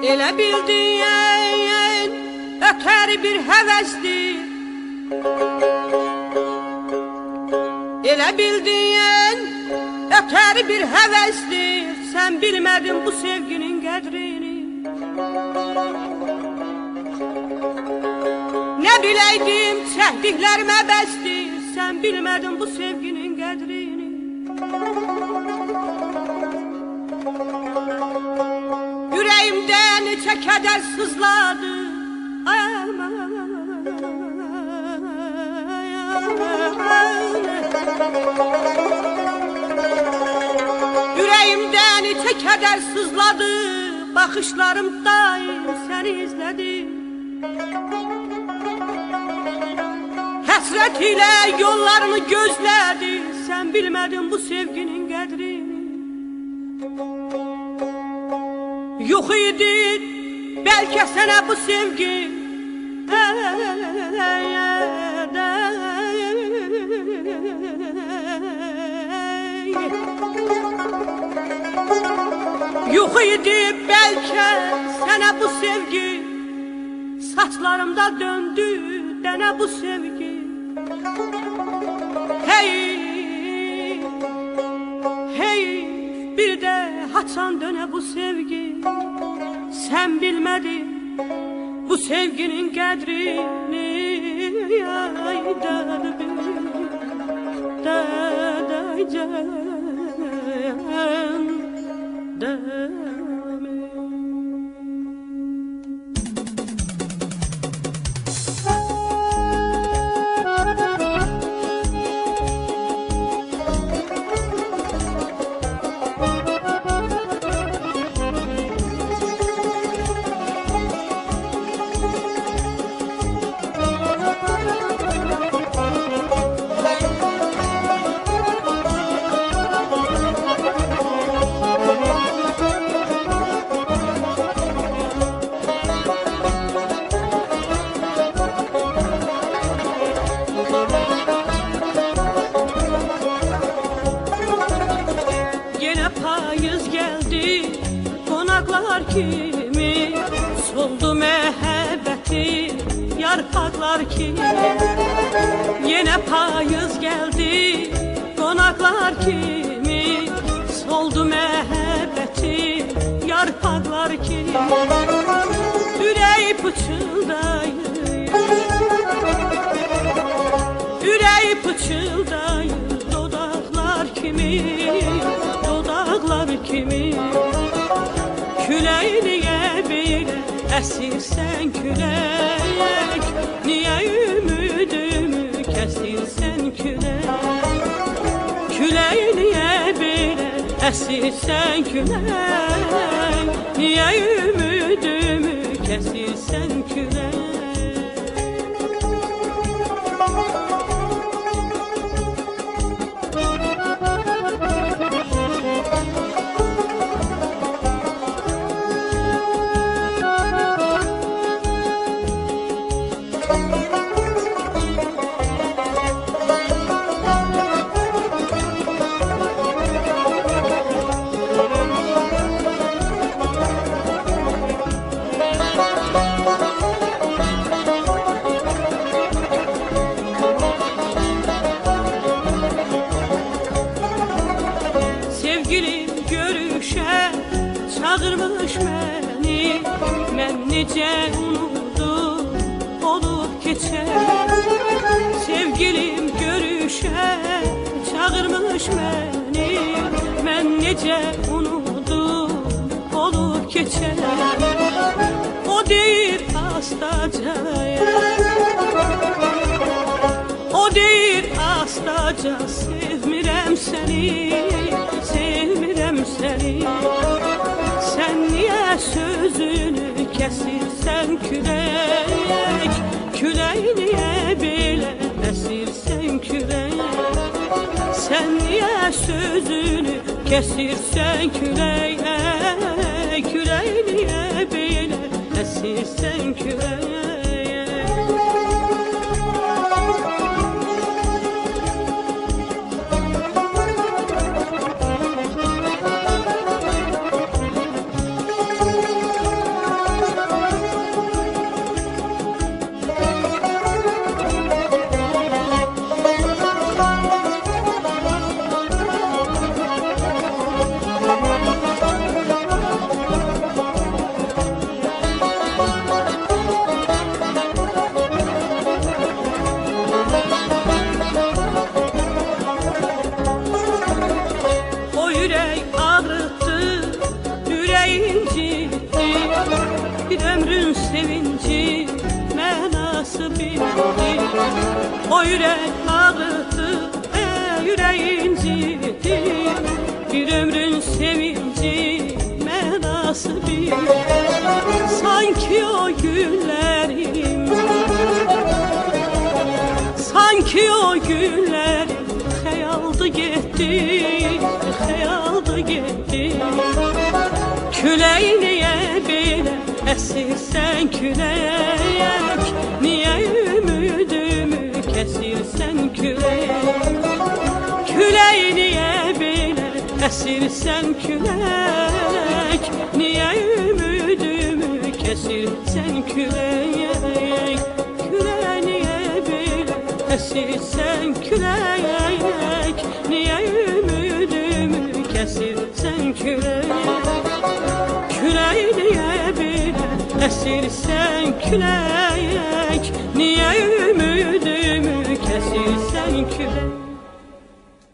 Elə bildiyin ötər bir həvəsdir. Elə bildiyin ötər bir həvəsdir. Sən bilmədin bu sevginin qədrini. Nə biləydim çəkdiklərimə bəsdir. Sən bilmədin bu sevginin qədrini. Yüreğimde neçə kədər sızladı. Yüreğimde neçə kədər sızladı. Baxışlarım daim səni izlədi. Həsrət ilə yollarını gözlədi. Sən bilmədin bu sevginin qədrini. Yox idi bəlkə sənə bu sevgi. Yox idi bəlkə sənə bu sevgi. Saçlarımda döndü dənə bu sevgi. Hey, hey, bir də haçan dönə bu sevgi. Sən bilmədin bu sevginin qədrini. Kimi soldu məhəbbəti yarpaqlar kimi. Yenə payız gəldi qonaqlar kimi. Soldu məhəbbəti yarpaqlar kimi. Ürək pıçıldayır, ürək pıçıldayır dodaqlar kimi, dodaqlar kimi. Külək niyə belə əsirsən külək? Niyə ümidimi kəsirsən külək? Külək niyə belə əsirsən külək? Niyə ümidimi kəsirsən külək? keçer. Sevgilim görüşə çağırmış məni, mən necə unudum olub keçər. O deyir astacaya, o deyir astaca, sevmirəm səni, sevmirəm səni. Sən niyə sözünü kəsirsən külək, külək niyə belə əsirsən külək. Sən niyə sözünü kəsirsən külək, külək niyə belə əsirsən külək. Bir ömrün sevinci mənası bildi. O yürək ağrıdı, yüreğin ciddi. Bir ömrün sevinci mənası bildi. Sanki o günlerim, sanki o günlerim xəyaldı getdi, xəyaldı getdi. Külək niyə belə əsirsən külək, niyə ümidimi kəsirsən külək. Külək niyə belə əsirsən külək, niyə ümidimi kəsirsən külək. Külək niyə belə əsirsən külək, niyə ümidimi kəsirsən külək. Külək niyə belə əsirsən külək, niyə ümidimi kəsirsən külək.